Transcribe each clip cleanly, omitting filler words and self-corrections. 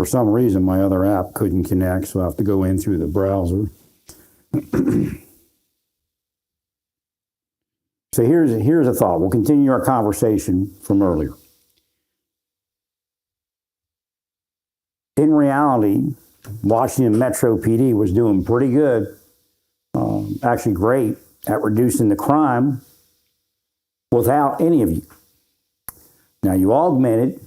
for some reason, my other app couldn't connect, so I have to go in through the browser. So here's a thought. We'll continue our conversation from earlier. In reality, Washington Metro PD was doing pretty good, actually great, at reducing the crime without any of you. Now, you augmented,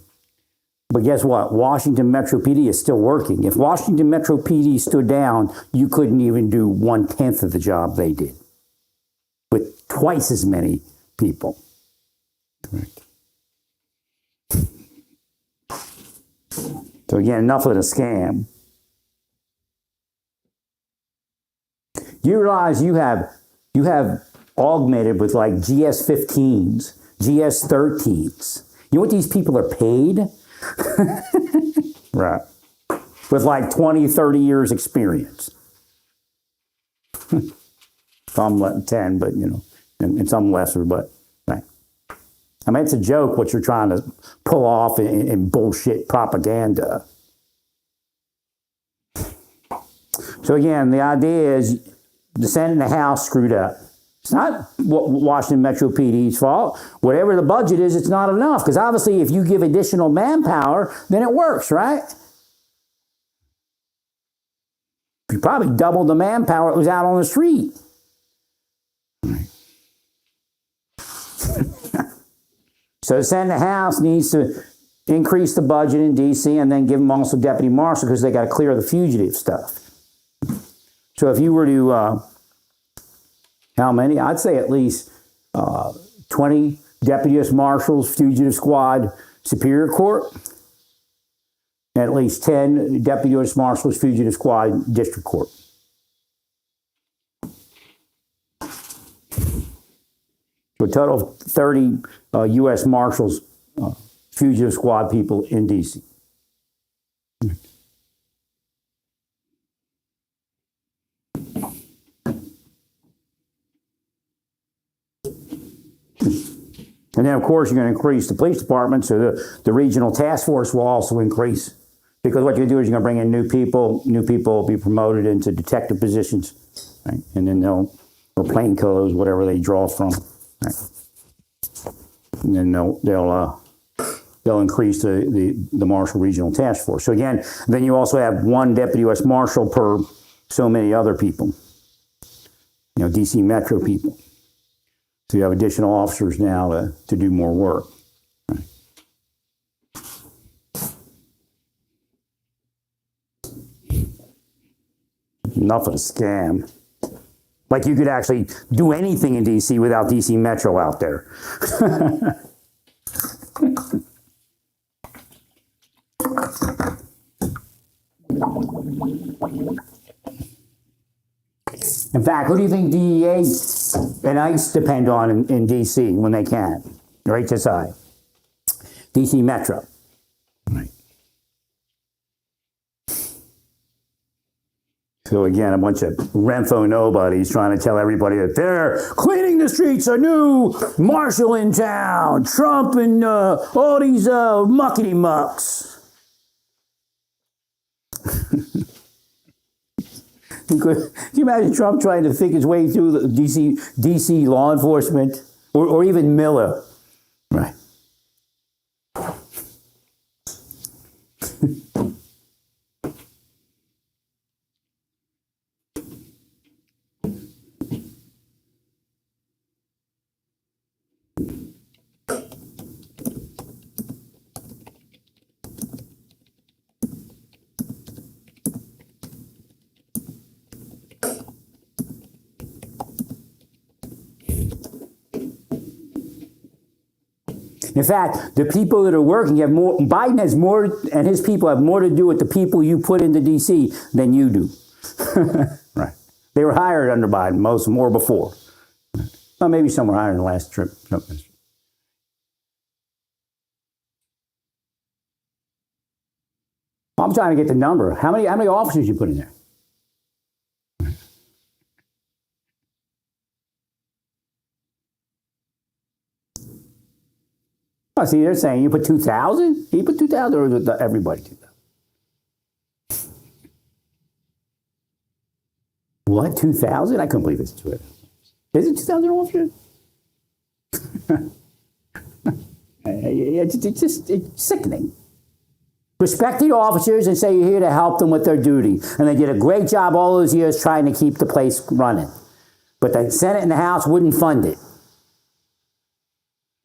but guess what? Washington Metro PD is still working. If Washington Metro PD stood down, you couldn't even do 1/10 of the job they did with twice as many people. Correct. So again, enough of the scam. You realize you have augmented with like GS-15s, GS-13s. You know what these people are paid? Right. With like 20, 30 years experience. Some 10, but you know, and some lesser, but right. I mean, it's a joke what you're trying to pull off in bullshit propaganda. So again, the idea is the Senate and the House screwed up. It's not Washington Metro PD's fault. Whatever the budget is, it's not enough. Because obviously, if you give additional manpower, then it works, right? You probably doubled the manpower that was out on the street. So the Senate and the House needs to increase the budget in D.C. and then give them also deputy marshal because they got to clear the fugitive stuff. So if you were to, how many? I'd say at least 20 deputy U.S. marshals, fugitive squad, Superior Court, and at least 10 deputy U.S. marshals, fugitive squad, district court. So a total of 30 U.S. Marshals, fugitive squad people in D.C. And then, of course, you're going to increase the police department, so the regional task force will also increase. Because what you're going to do is you're going to bring in new people will be promoted into detective positions, right? And then or plainclothes, whatever they draw from. Right. And then they'll increase the Marshal Regional Task Force. So again, then you also have one deputy U.S. Marshal per so many other people. You know, D.C. Metro people. So you have additional officers now to do more work. Right. Enough of the scam. Like you could actually do anything in D.C. without D.C. Metro out there. In fact, who do you think DEA and ICE depend on in D.C. when they can? Or HSI? D.C. Metro. Right. So again, a bunch of Renfo nobodies trying to tell everybody that they're cleaning the streets, a new marshal in town, Trump and all these muckety mucks. Can you imagine Trump trying to think his way through the DC law enforcement, or even Miller? Right. In fact, the people that are working have more, Biden has more, and his people have more to do with the people you put into D.C. than you do. Right. They were hired under Biden, more before. Well, maybe some were hired in the last trip. I'm trying to get the number. How many officers you put in there? Oh, see, they're saying you put 2,000? You put 2,000 or everybody 2,000? 2,000? I couldn't believe it's 2,000. Is it 2,000 officers? It's sickening. Respect the officers and say you're here to help them with their duty. And they did a great job all those years trying to keep the place running. But the Senate and the House wouldn't fund it.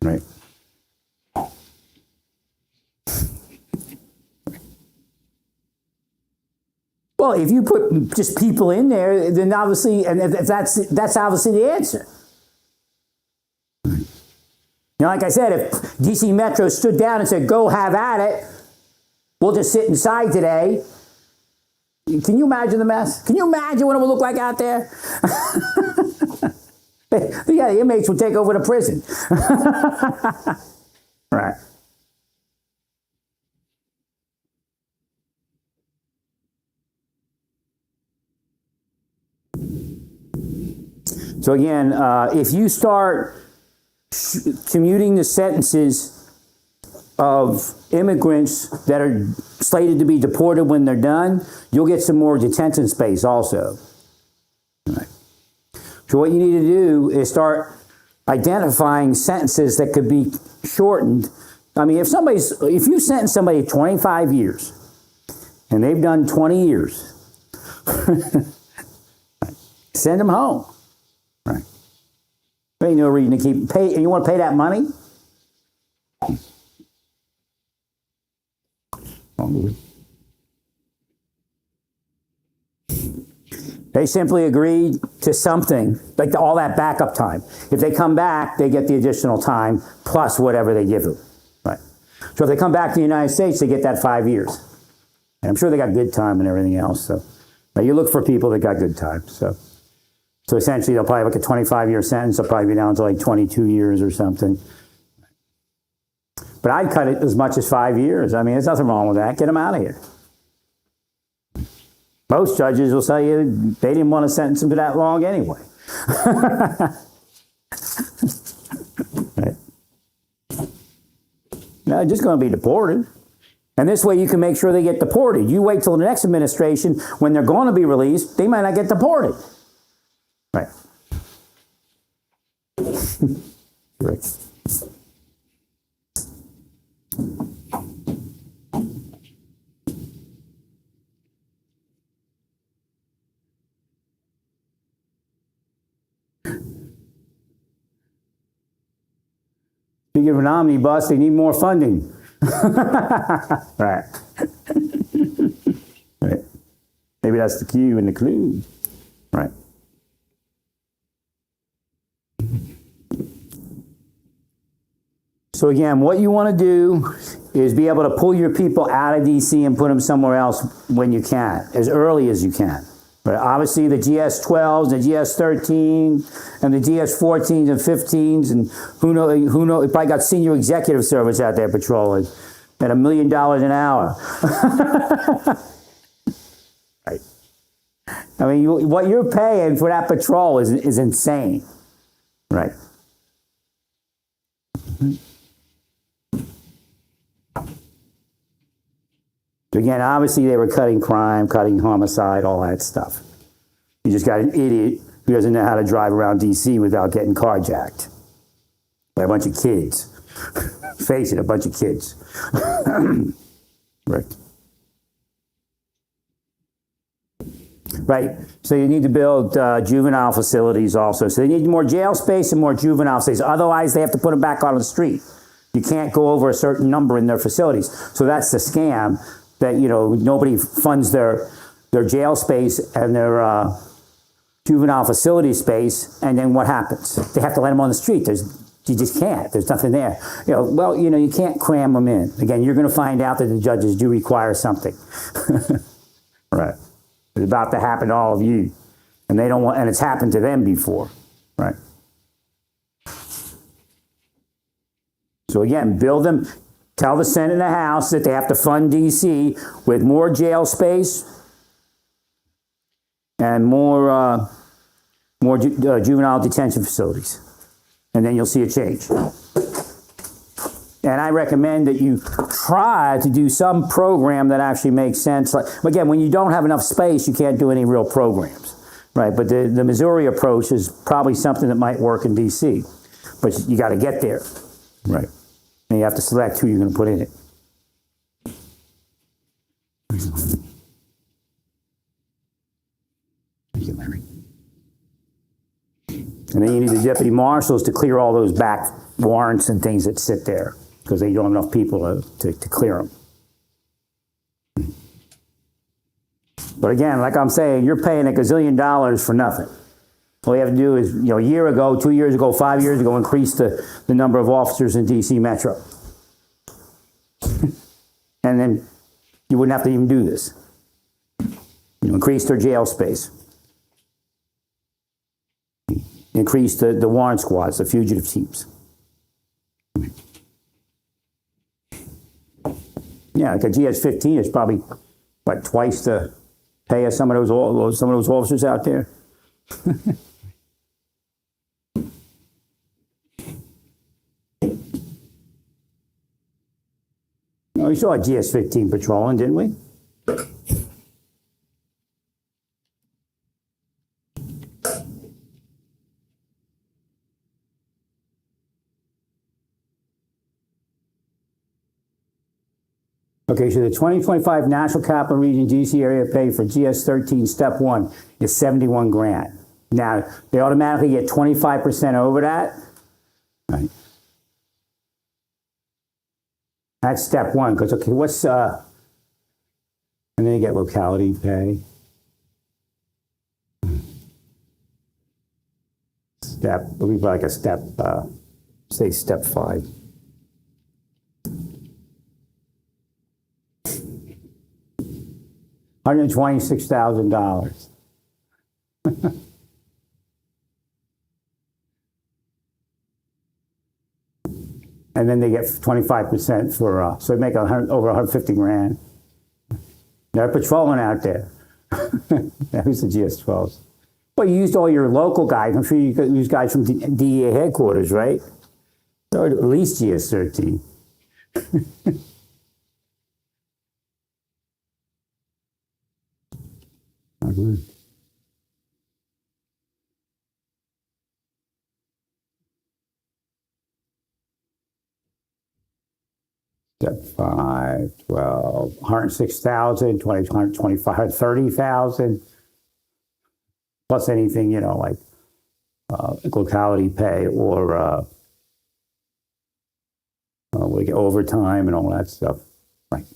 Right. Well, if you put just people in there, then obviously, and if that's obviously the answer. You know, like I said, if DC Metro stood down and said, go have at it, we'll just sit inside today. Can you imagine the mess? Can you imagine what it would look like out there? Yeah, the inmates would take over the prison. Right. So again, if you start commuting the sentences of immigrants that are slated to be deported when they're done, you'll get some more detention space also. Right. So what you need to do is start identifying sentences that could be shortened. I mean, if you sentence somebody to 25 years and they've done 20 years, send them home. Right. There ain't no reason to pay, and you want to pay that money? They simply agreed to something, like all that backup time. If they come back, they get the additional time plus whatever they give them. Right. So if they come back to the United States, they get that 5 years. And I'm sure they got good time and everything else. So now you look for people that got good time. So essentially, they'll probably have like a 25-year sentence. They'll probably be down to like 22 years or something. But I'd cut it as much as 5 years. I mean, there's nothing wrong with that. Get them out of here. Most judges will tell you they didn't want to sentence them to that long anyway. Right. No, they're just going to be deported. And this way you can make sure they get deported. You wait till the next administration, when they're going to be released, they might not get deported. Right. Right. Speaking of an omnibus, they need more funding. Right. Right. Maybe that's the cue and the clue. Right. So again, what you want to do is be able to pull your people out of DC and put them somewhere else when you can, as early as you can. But obviously the GS-12s, the GS-13, and the GS-14s and 15s, and who knows, you probably got senior executive service out there patrolling at $1 million an hour. Right. I mean, what you're paying for that patrol is insane. Right. Again, obviously they were cutting crime, cutting homicide, all that stuff. You just got an idiot who doesn't know how to drive around DC without getting carjacked by a bunch of kids. Face it, a bunch of kids. Right. Right. So you need to build juvenile facilities also. So they need more jail space and more juvenile space. Otherwise, they have to put them back on the street. You can't go over a certain number in their facilities. So that's the scam. That, you know, nobody funds their jail space and their juvenile facility space, and then what happens? They have to let them on the street. You just can't. There's nothing there. You know, well, you know, you can't cram them in. Again, you're going to find out that the judges do require something. Right. It's about to happen to all of you, and they don't want, and it's happened to them before. Right. So again, build them. Tell the Senate and the House that they have to fund DC with more jail space and more juvenile detention facilities. And then you'll see a change. And I recommend that you try to do some program that actually makes sense. Like, again, when you don't have enough space, you can't do any real programs. Right, but the Missouri approach is probably something that might work in DC, but you got to get there. Right. And you have to select who you're going to put in it. Thank you, Larry. And then you need the deputy marshals to clear all those back warrants and things that sit there because they don't have enough people to clear them. But again, like I'm saying, you're paying $1 gazillion for nothing. All you have to do is, a year ago, 2 years ago, 5 years ago, increase the number of officers in DC Metro. And then you wouldn't have to even do this. Increase their jail space. Increase the warrant squads, the fugitive teams. Yeah, like a GS-15 is probably, twice the pay of some of those officers out there. We saw a GS-15 patrolling, didn't we? Okay, so the 2025 National Capital Region DC area pay for GS-13 Step 1 is 71 grand. Now, they automatically get 25% over that. Right. That's Step 1, because, okay, what's, and then you get locality pay. Step, we'd be like a step, say Step 5. $126,000. And then they get 25% for, so they make over 150 grand. They're patrolling out there. Who's the GS-12s? Well, you used all your local guys. I'm sure you used guys from DEA headquarters, right? Or at least GS-13. Step 5, 12, 106,000, 20, 125, 30,000, plus anything, like locality pay or we get overtime and all that stuff. Right.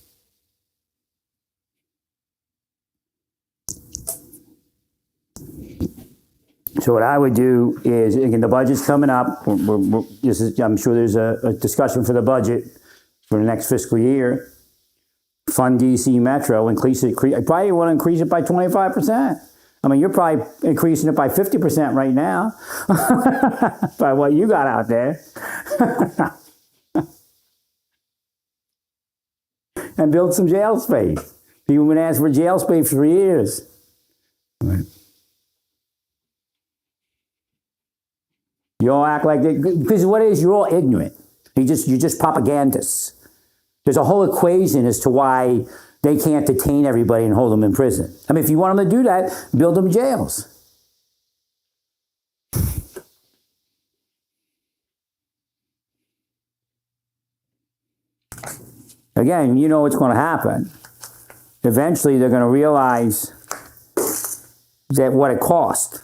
So what I would do is, again, the budget's coming up. I'm sure there's a discussion for the budget for the next fiscal year. Fund DC Metro, increase it. I probably want to increase it by 25%. I mean, you're probably increasing it by 50% right now by what you got out there. And build some jail space. People have been asking for jail space for years. Right. You all act like that, because what it is, you're all ignorant. You're just propagandists. There's a whole equation as to why they can't detain everybody and hold them in prison. I mean, if you want them to do that, build them jails. Again, you know what's going to happen. Eventually, they're going to realize that what it cost.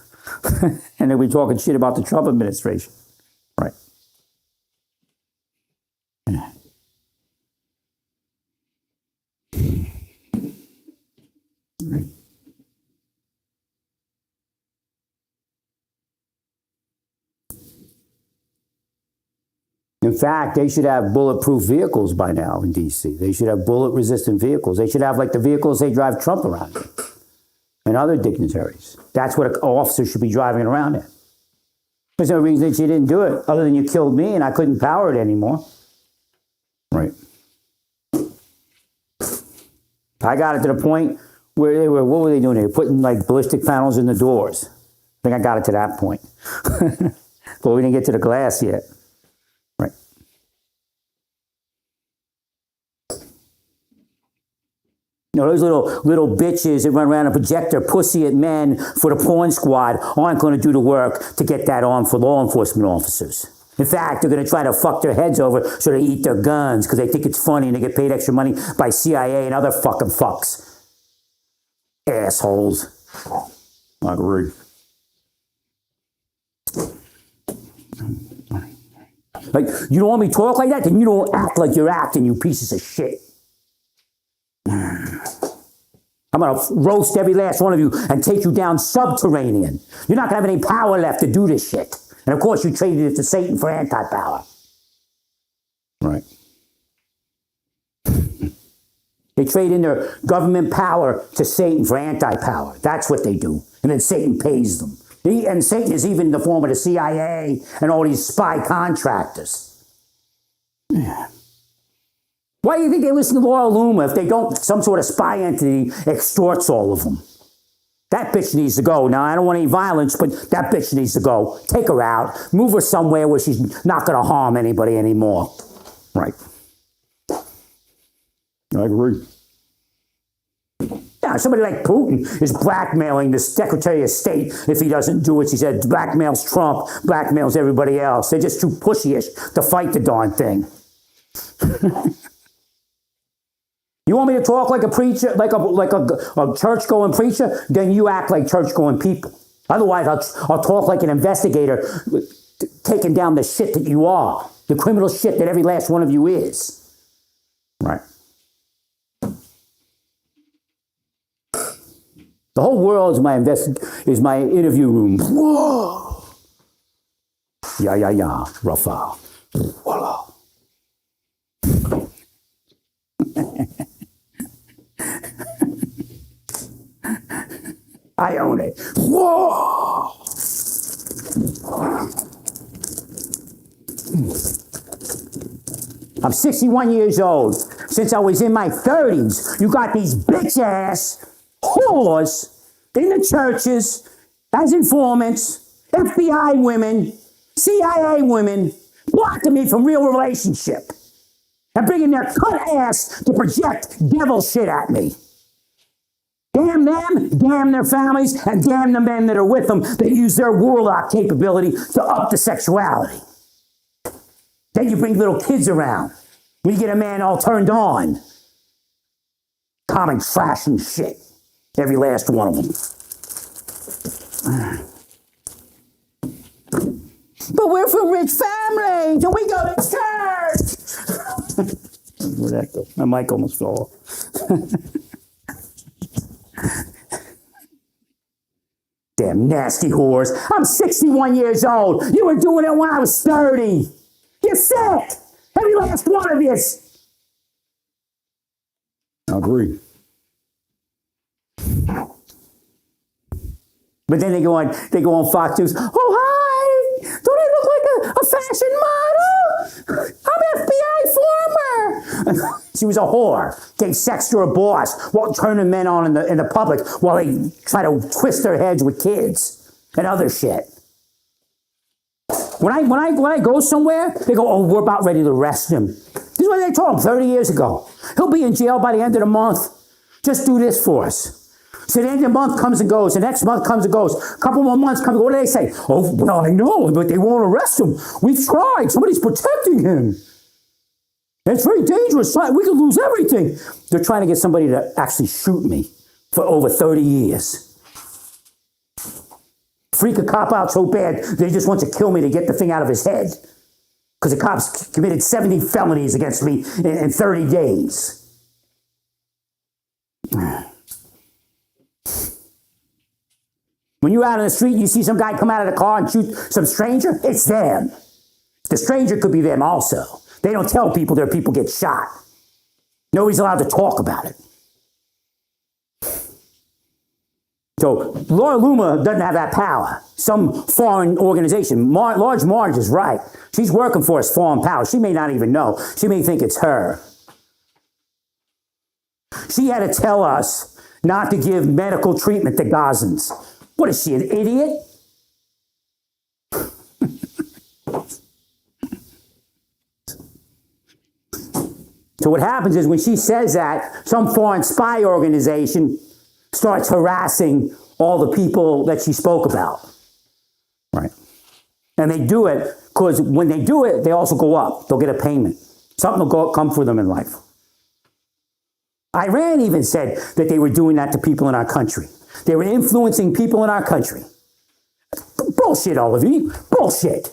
And they'll be talking shit about the Trump administration. Right. Yeah. Right. In fact, they should have bulletproof vehicles by now in DC. They should have bullet-resistant vehicles. They should have like the vehicles they drive Trump around in and other dignitaries. That's what an officer should be driving around in. There's no reason that you didn't do it other than you killed me and I couldn't power it anymore. Right. I got it to the point where they were, what were they doing? They were putting like ballistic panels in the doors. I think I got it to that point. But we didn't get to the glass yet. Right. You know, those little bitches that run around and project their pussy at men for the porn squad aren't going to do the work to get that on for law enforcement officers. In fact, they're going to try to fuck their heads over so they eat their guns because they think it's funny and they get paid extra money by CIA and other fucking fucks. Assholes. I agree. Like, you don't want me to talk like that? Then you don't act like you're acting, you pieces of shit. I'm going to roast every last one of you and take you down subterranean. You're not going to have any power left to do this shit. And of course, you traded it to Satan for anti-power. Right. They trade in their government power to Satan for anti-power. That's what they do. And then Satan pays them. And Satan is even in the form of the CIA and all these spy contractors. Yeah. Why do you think they listen to Laura Loomer if they don't, some sort of spy entity extorts all of them? That bitch needs to go. Now, I don't want any violence, but that bitch needs to go. Take her out. Move her somewhere where she's not going to harm anybody anymore. Right. I agree. Yeah, somebody like Putin is blackmailing the Secretary of State if he doesn't do what she said. Blackmails Trump, blackmails everybody else. They're just too pussyish to fight the darn thing. You want me to talk like a preacher, like a church-going preacher? Then you act like church-going people. Otherwise, I'll talk like an investigator taking down the shit that you are. The criminal shit that every last one of you is. Right. The whole world is my interview room. Whoa. Yeah. Rafa. Voila. I own it. Whoa! I'm 61 years old. Since I was in my 30s, you got these bitch-ass whores in the churches as informants, FBI women, CIA women, blocking me from real relationship and bringing their cunt ass to project devil shit at me. Damn them, damn their families, and damn the men that are with them that use their warlock capability to up the sexuality. Then you bring little kids around. We get a man all turned on. Common trash and shit. Every last one of them. But we're from rich families, and we go to church. Where'd that go? My mic almost fell off. Damn nasty whores. I'm 61 years old. You were doing it when I was 30. You're sick. Every last one of you. I agree. But then they go on Fox News. Oh, hi. Don't I look like a fashion model? I'm FBI former. She was a whore. Gave sex to her boss while turning men on in the public while they try to twist their heads with kids and other shit. When I go somewhere, they go, oh, we're about ready to arrest him. This is what they told him 30 years ago. He'll be in jail by the end of the month. Just do this for us. So the end of the month comes and goes. The next month comes and goes. A couple more months come and go. What do they say? Oh, well, I know, but they won't arrest him. We've tried. Somebody's protecting him. It's very dangerous. We could lose everything. They're trying to get somebody to actually shoot me for over 30 years. Freak a cop out so bad, they just want to kill me to get the thing out of his head. Because the cops committed 70 felonies against me in 30 days. When you're out on the street, you see some guy come out of the car and shoot some stranger, it's them. The stranger could be them also. They don't tell people their people get shot. Nobody's allowed to talk about it. So Laura Loomer doesn't have that power. Some foreign organization, Large Marge is right. She's working for us, foreign power. She may not even know. She may think it's her. She had to tell us not to give medical treatment to Gazans. What is she, an idiot? So what happens is when she says that, some foreign spy organization starts harassing all the people that she spoke about. Right. And they do it because when they do it, they also go up. They'll get a payment. Something will come for them in life. Iran even said that they were doing that to people in our country. They were influencing people in our country. Bullshit, all of you. Bullshit.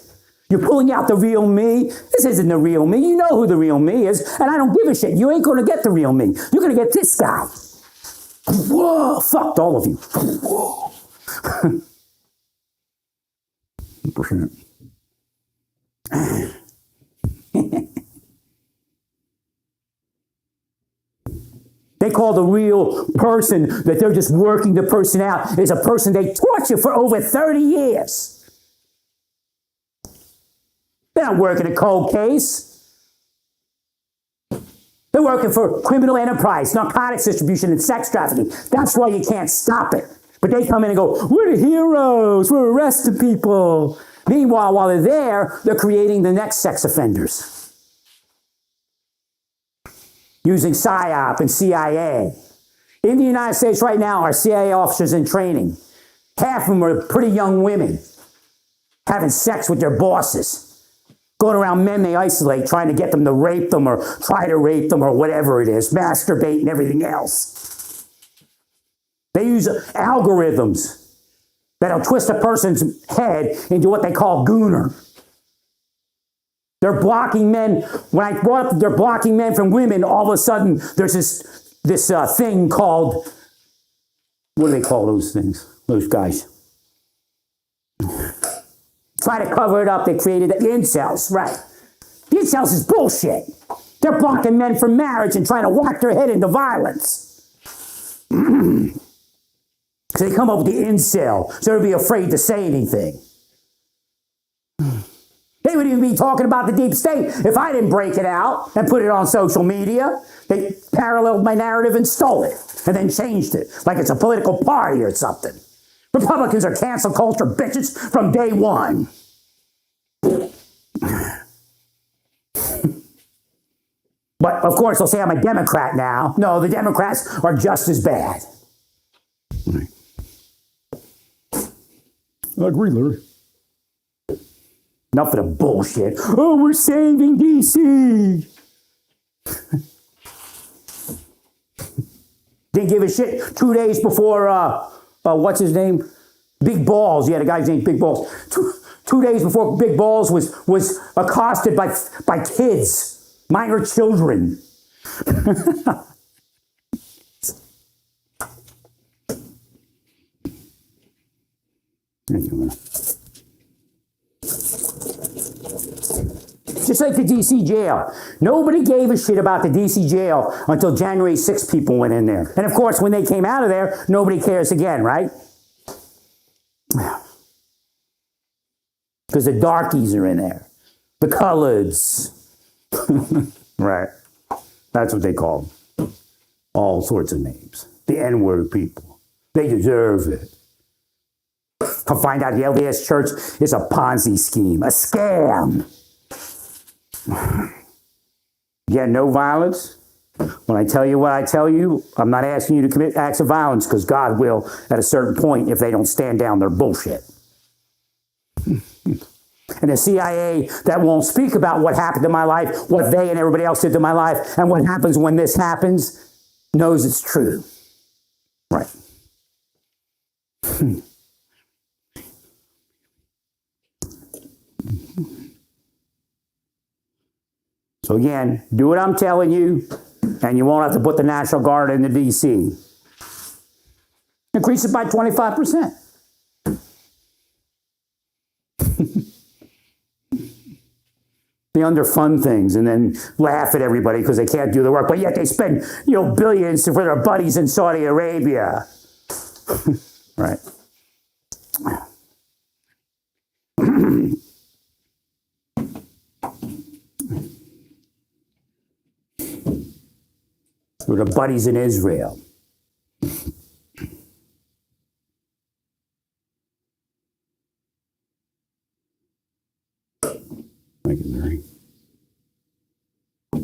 You're pulling out the real me. This isn't the real me. You know who the real me is, and I don't give a shit. You ain't going to get the real me. You're going to get this guy. Whoa, fucked all of you. Whoa. They call the real person that they're just working the person out is a person they torture for over 30 years. They're not working a cold case. They're working for criminal enterprise, narcotics distribution, and sex trafficking. That's why you can't stop it. But they come in and go, we're the heroes, we're arresting people. Meanwhile, while they're there, they're creating the next sex offenders. Using PSYOP and CIA. In the United States right now are CIA officers in training. Half of them are pretty young women having sex with their bosses, going around men they isolate, trying to get them to rape them or try to rape them or whatever it is, masturbate and everything else. They use algorithms that'll twist a person's head into what they call gooner. They're blocking men. When I brought up they're blocking men from women, all of a sudden there's this thing called, what do they call those things? Those guys. Try to cover it up. They created the incels, right? The incels is bullshit. They're blocking men from marriage and trying to whack their head into violence. So they come up with the incel, so they'll be afraid to say anything. They would even be talking about the deep state if I didn't break it out and put it on social media. They paralleled my narrative and stole it and then changed it like it's a political party or something. Republicans are cancel culture bitches from day one. But of course they'll say I'm a Democrat now. No, the Democrats are just as bad. I agree, Larry. Enough of the bullshit. Oh, we're saving DC. Didn't give a shit 2 days before, what's his name? Big Balls. Yeah, the guy's named Big Balls. Two days before Big Balls was accosted by kids, minor children. Just like the DC jail. Nobody gave a shit about the DC jail until January 6th people went in there. And of course, when they came out of there, nobody cares again, right? Because the darkies are in there. The coloreds. Right. That's what they call them. All sorts of names. The N-word people. They deserve it. Come find out the LDS Church is a Ponzi scheme, a scam. Yeah, no violence. When I tell you what I tell you, I'm not asking you to commit acts of violence because God will at a certain point if they don't stand down their bullshit. And the CIA that won't speak about what happened to my life, what they and everybody else did to my life, and what happens when this happens, knows it's true. Right. So again, do what I'm telling you, and you won't have to put the National Guard into D.C. Increase it by 25%. They underfund things and then laugh at everybody because they can't do the work, but yet they spend, billions for their buddies in Saudi Arabia. Right. With their buddies in Israel. Thank you, Mary.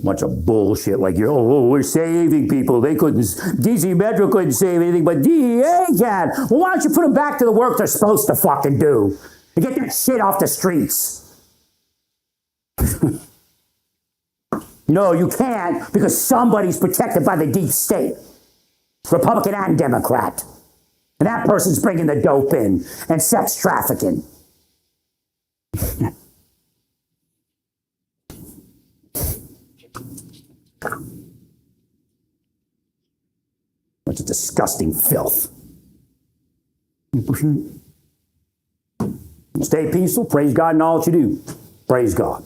Bunch of bullshit like we're saving people. They couldn't, DC Metro couldn't save anything, but DEA can. Well, why don't you put them back to the work they're supposed to fucking do? And get that shit off the streets. No, you can't, because somebody's protected by the deep state. Republican and Democrat. And that person's bringing the dope in and sex trafficking. Bunch of disgusting filth. Stay peaceful. Praise God in all that you do. Praise God.